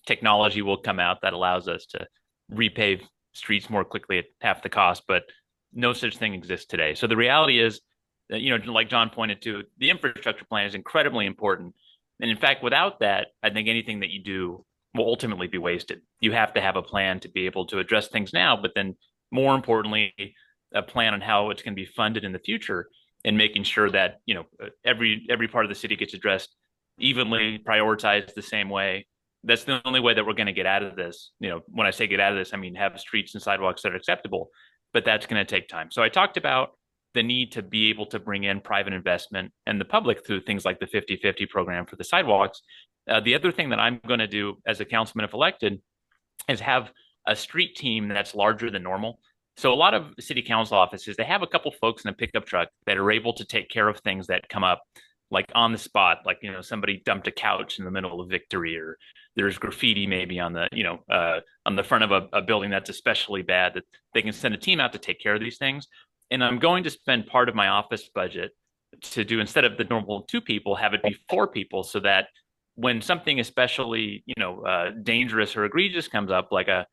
C: technology will come out that allows us to repave streets more quickly at half the cost, but no such thing exists today. So the reality is that, like John pointed to, the infrastructure plan is incredibly important. And in fact, without that, I think anything that you do will ultimately be wasted. You have to have a plan to be able to address things now, but then more importantly, a plan on how it's going to be funded in the future, and making sure that every part of the city gets addressed evenly, prioritized the same way. That's the only way that we're going to get out of this. When I say get out of this, I mean have streets and sidewalks that are acceptable, but that's going to take time. So I talked about the need to be able to bring in private investment and the public through things like the 50-50 program for the sidewalks. The other thing that I'm going to do as a councilman, if elected, is have a street team that's larger than normal. So a lot of city council offices, they have a couple folks in a pickup truck that are able to take care of things that come up like on the spot, like, somebody dumped a couch in the middle of Victory, or there's graffiti maybe on the front of a building that's especially bad, that they can send a team out to take care of these things. And I'm going to spend part of my office budget to do, instead of the normal 2 people, have it be 4 people, so that when something especially, dangerous or egregious comes up, like a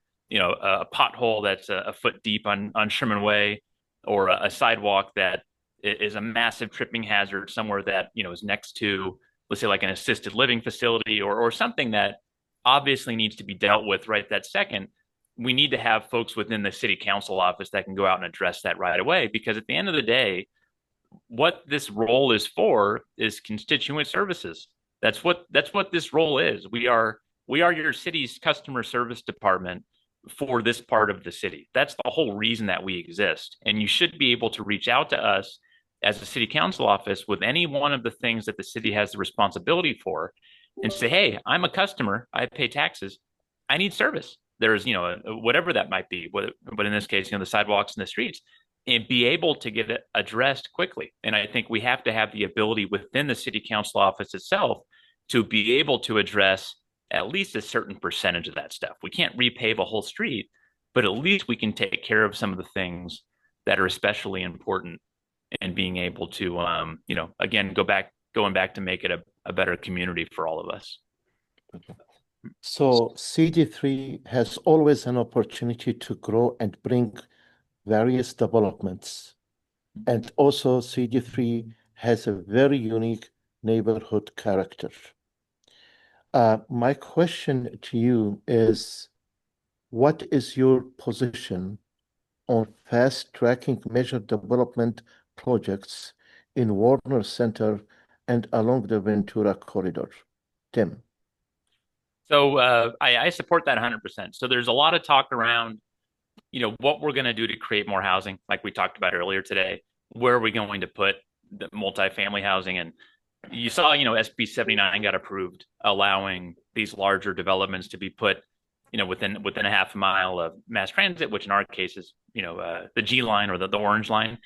C: pothole that's a foot deep on Sherman Way, or a sidewalk that is a massive tripping hazard somewhere that, is next to, let's say, like an assisted living facility, or something that obviously needs to be dealt with right that second, we need to have folks within the city council office that can go out and address that right away. Because at the end of the day, what this role is for is constituent services. That's what this role is. We are your city's customer service department for this part of the city. That's the whole reason that we exist. And you should be able to reach out to us as a city council office with any one of the things that the city has the responsibility for, and say, hey, I'm a customer, I pay taxes, I need service. There's, whatever that might be, but in this case, the sidewalks and the streets, and be able to get it addressed quickly. And I think we have to have the ability within the city council office itself to be able to address at least a certain percentage of that stuff. We can't repave a whole street, but at least we can take care of some of the things that are especially important, and being able to, again, going back to make it a better community for all of us.
A: So CD3 has always an opportunity to grow and bring various developments. And also CD3 has a very unique neighborhood character. My question to you is, what is your position on fast-tracking major development projects in Warner Center and along the Ventura corridor? Tim.
C: So I support that 100%. So there's a lot of talk around, what we're going to do to create more housing, like we talked about earlier today. Where are we going to put the multifamily housing? And you saw, SB 79 got approved, allowing these larger developments to be put, within a half a mile of mass transit, which in our case is, the G line or the orange line.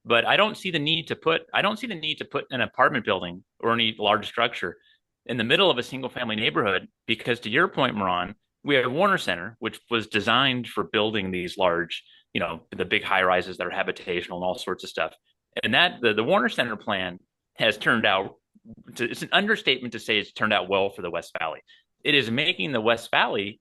C: But I don't see the need to put an apartment building or any large structure in the middle of a single family neighborhood, because to your point, Mihran, we have Warner Center, which was designed for building these large, the big high rises that are habitational and all sorts of stuff. And that the Warner Center plan has turned out it's an understatement to say it's turned out well for the West Valley. It is making the West Valley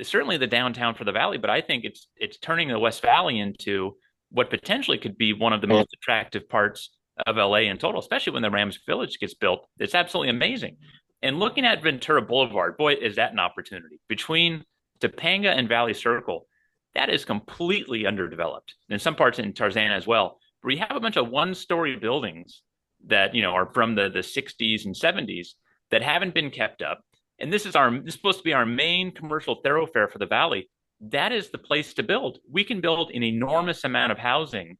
C: certainly the downtown for the Valley, but I think it's turning the West Valley into what potentially could be one of the most attractive parts of LA in total, especially when the Rams Village gets built. It's absolutely amazing. And looking at Ventura Boulevard, boy, is that an opportunity. Between Topanga and Valley Circle, that is completely underdeveloped. In some parts in Tarzana as well, where you have a bunch of one-story buildings that, are from the 60s and 70s that haven't been kept up. And this is supposed to be our main commercial thoroughfare for the Valley. That is the place to build. We can build an enormous amount of housing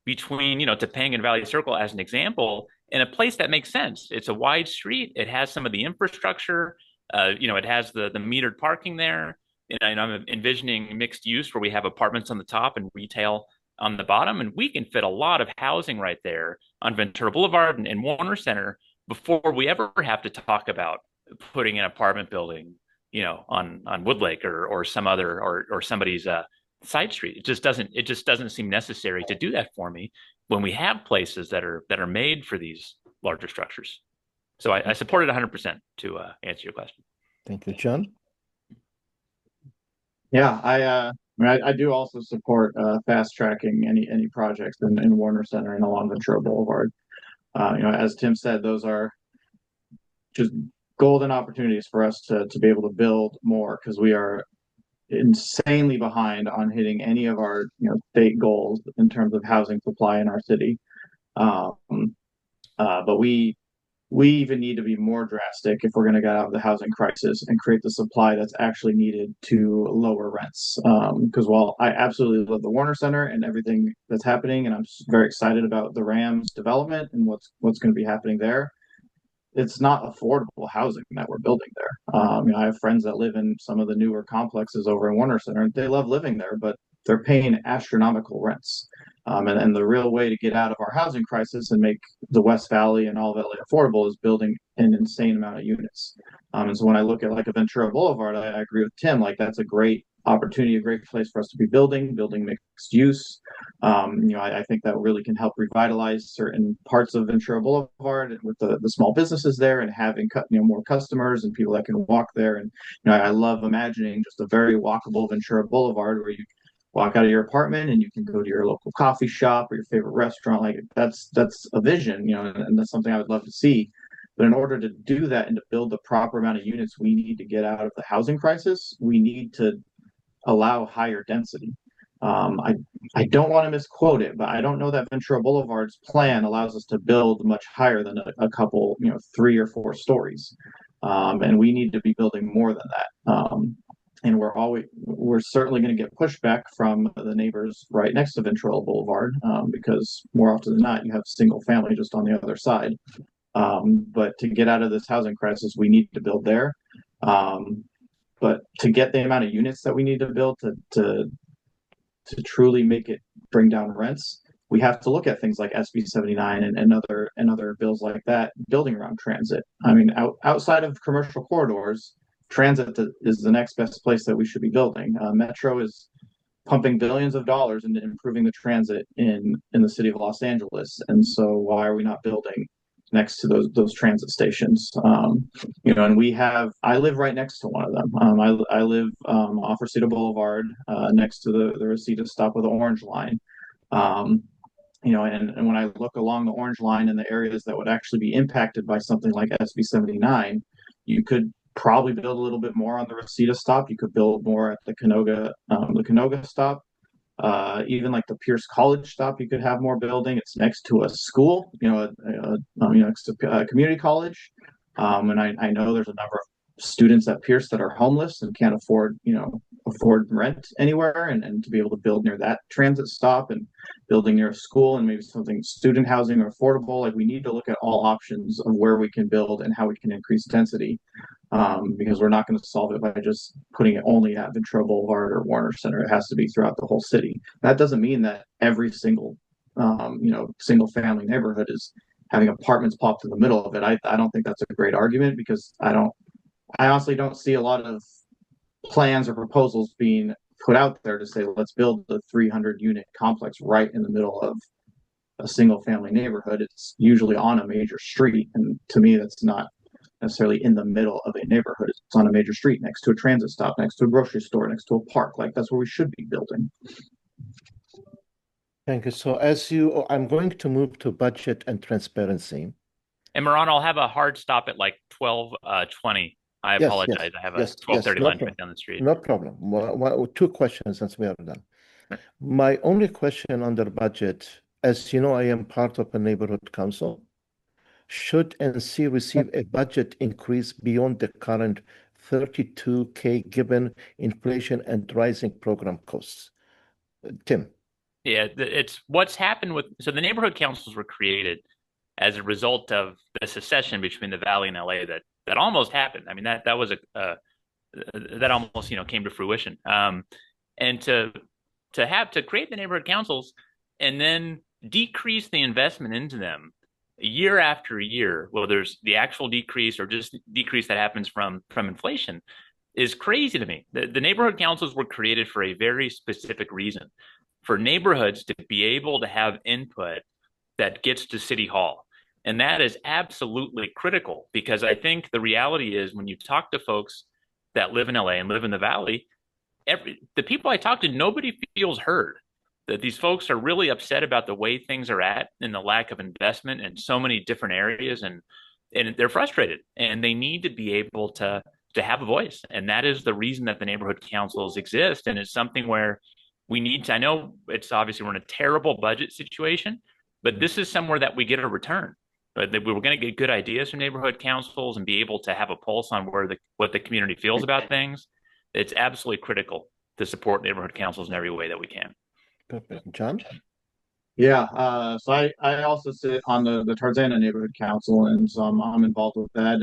C: between, Topanga and Valley Circle as an example, in a place that makes sense. It's a wide street. It has some of the infrastructure. It has the metered parking there. And I'm envisioning mixed use where we have apartments on the top and retail on the bottom. And we can fit a lot of housing right there on Ventura Boulevard and Warner Center before we ever have to talk about putting an apartment building, on Woodlake or some other or somebody's side street. It just doesn't seem necessary to do that for me when we have places that are made for these larger structures. So I support it 100% to answer your question.
A: Thank you, John.
B: Yeah, I do also support fast tracking any projects in Warner Center and along Ventura Boulevard. As Tim said, those are just golden opportunities for us to be able to build more, because we are insanely behind on hitting any of our state goals in terms of housing supply in our city. But we even need to be more drastic if we're going to get out of the housing crisis and create the supply that's actually needed to lower rents. Because while I absolutely love the Warner Center and everything that's happening, and I'm very excited about the Rams development and what's going to be happening there, it's not affordable housing that we're building there. I have friends that live in some of the newer complexes over in Warner Center. They love living there, but they're paying astronomical rents. And the real way to get out of our housing crisis and make the West Valley and all of LA affordable is building an insane amount of units. And so when I look at like a Ventura Boulevard, I agree with Tim. Like, that's a great opportunity, a great place for us to be building mixed use. I think that really can help revitalize certain parts of Ventura Boulevard with the small businesses there, and having more customers and people that can walk there. And I love imagining just a very walkable Ventura Boulevard where you walk out of your apartment and you can go to your local coffee shop or your favorite restaurant. Like, that's a vision, and that's something I would love to see. But in order to do that and to build the proper amount of units, we need to get out of the housing crisis. We need to allow higher density. I don't want to misquote it, but I don't know that Ventura Boulevard's plan allows us to build much higher than a couple, 3 or 4 stories. And we need to be building more than that. And we're certainly going to get pushback from the neighbors right next to Ventura Boulevard, because more often than not, you have single family just on the other side. But to get out of this housing crisis, we need to build there. But to get the amount of units that we need to build to truly make it bring down rents, we have to look at things like SB 79 and other bills like that, building around transit. I mean, outside of commercial corridors, transit is the next best place that we should be building. Metro is pumping billions of dollars into improving the transit in the city of Los Angeles, and so why are we not building next to those transit stations? And I live right next to one of them. I live off Reseda Boulevard, next to the Reseda stop of the Orange Line. And when I look along the Orange Line in the areas that would actually be impacted by something like SB 79, you could probably build a little bit more on the Reseda stop. You could build more at the Canoga stop. Even like the Pierce College stop, you could have more building. It's next to a school, next to a community college. And I know there's a number of students at Pierce that are homeless and can't afford rent anywhere, and to be able to build near that transit stop and building near a school and maybe something student housing or affordable. Like, we need to look at all options of where we can build and how we can increase density, because we're not going to solve it by just putting it only at Ventura Boulevard or Warner Center. It has to be throughout the whole city. That doesn't mean that every single single family neighborhood is having apartments popped in the middle of it. I don't think that's a great argument, because I honestly don't see a lot of plans or proposals being put out there to say, let's build the 300 unit complex right in the middle of a single family neighborhood. It's usually on a major street, and to me, that's not necessarily in the middle of a neighborhood. It's on a major street, next to a transit stop, next to a grocery store, next to a park. Like, that's where we should be building.
A: Thank you. So I'm going to move to budget and transparency.
C: And Mihran, I'll have a hard stop at like 12:20. I apologize.
A: Yes,
C: I have a
A: yes,
C: 12:30
A: no
C: lunch
A: problem.
C: right down the street.
A: No problem. Two questions since we are done.
C: Sure.
A: My only question under budget, as you know, I am part of a neighborhood council. Should NC receive a budget increase beyond the current 32K given inflation and rising program costs? Tim.
C: Yeah, it's what's happened so the neighborhood councils were created as a result of the secession between the Valley and LA that almost happened. I mean, that was that almost came to fruition. And to create the neighborhood councils and then decrease the investment into them year after year, well, there's the actual decrease or just decrease that happens from inflation, is crazy to me. The neighborhood councils were created for a very specific reason, for neighborhoods to be able to have input that gets to City Hall. And that is absolutely critical, because I think the reality is, when you talk to folks that live in LA and live in the Valley, the people I talk to, nobody feels heard. That these folks are really upset about the way things are at and the lack of investment in so many different areas, and they're frustrated, and they need to be able to have a voice. And that is the reason that the neighborhood councils exist. And it's something where we need to, I know it's obviously we're in a terrible budget situation, but this is somewhere that we get a return. But we were going to get good ideas from neighborhood councils and be able to have a pulse on what the community feels about things. It's absolutely critical to support neighborhood councils in every way that we can.
A: Perfect. John?
B: Yeah, so I also sit on the Tarzana Neighborhood Council, and so I'm involved with that.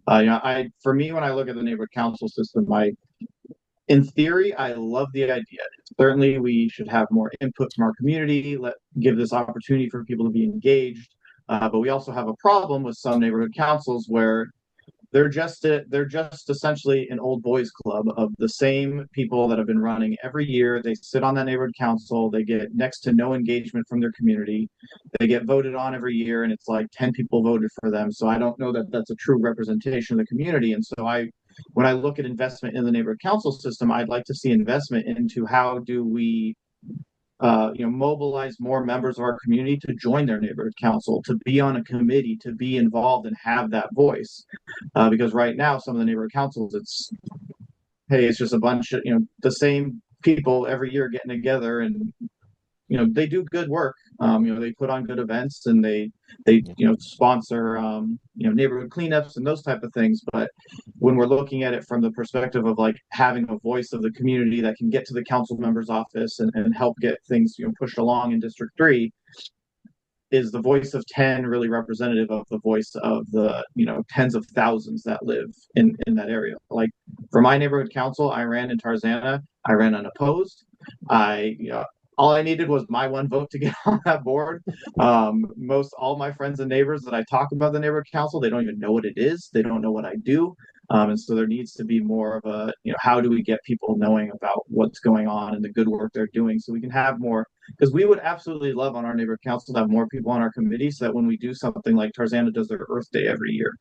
B: And for me, when I look at the neighborhood council system, in theory, I love the idea. Certainly, we should have more input from our community. Give this opportunity for people to be engaged. But we also have a problem with some neighborhood councils where they're just essentially an old boys club of the same people that have been running every year. They sit on that neighborhood council. They get next to no engagement from their community. They get voted on every year, and it's like 10 people voted for them. So I don't know that that's a true representation of the community. And so when I look at investment in the neighborhood council system, I'd like to see investment into how do we mobilize more members of our community to join their neighborhood council, to be on a committee, to be involved and have that voice. Because right now, some of the neighborhood councils, it's just a bunch of, the same people every year getting together, and, they do good work. They put on good events, and they sponsor, neighborhood cleanups and those type of things. But when we're looking at it from the perspective of like having a voice of the community that can get to the council member's office and help get things, pushed along in District 3, is the voice of 10 really representative of the voice of the, tens of thousands that live in that area? Like, for my neighborhood council, I ran in Tarzana. I ran unopposed. All I needed was my one vote to get on that board. All my friends and neighbors that I talk about the neighborhood council, they don't even know what it is. They don't know what I do. And so there needs to be more of a, how do we get people knowing about what's going on and the good work they're doing, so we can have more, because we would absolutely love on our neighborhood council to have more people on our committee, so that when we do something like Tarzana does their Earth Day every year,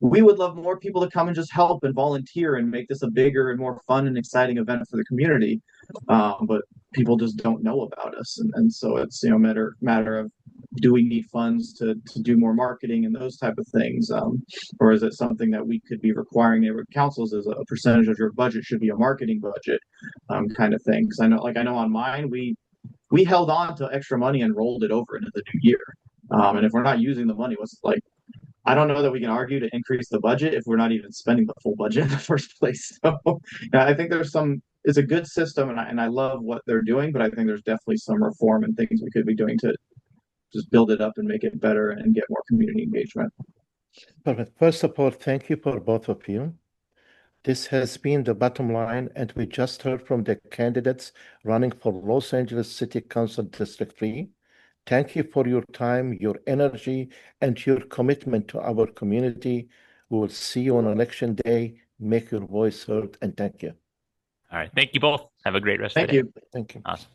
B: we would love more people to come and just help and volunteer and make this a bigger and more fun and exciting event for the community. But people just don't know about us. And so it's, matter of do we need funds to do more marketing and those type of things, or is it something that we could be requiring neighborhood councils as a percentage of your budget should be a marketing budget, kind of thing? Because I know on mine we held on to extra money and rolled it over into the new year. And if we're not using the money, what's like, I don't know that we can argue to increase the budget if we're not even spending the full budget in the first place. So yeah, I think it's a good system, and I love what they're doing, but I think there's definitely some reform and things we could be doing to just build it up and make it better and get more community engagement.
A: Perfect. First of all, thank you for both of you. This has been the bottom line, and we just heard from the candidates running for Los Angeles City Council District 3. Thank you for your time, your energy, and your commitment to our community. We will see you on election day. Make your voice heard, and thank you.
C: All right. Thank you both. Have a great rest of
B: Thank
C: the day.
B: you.
A: Thank you.
C: Awesome.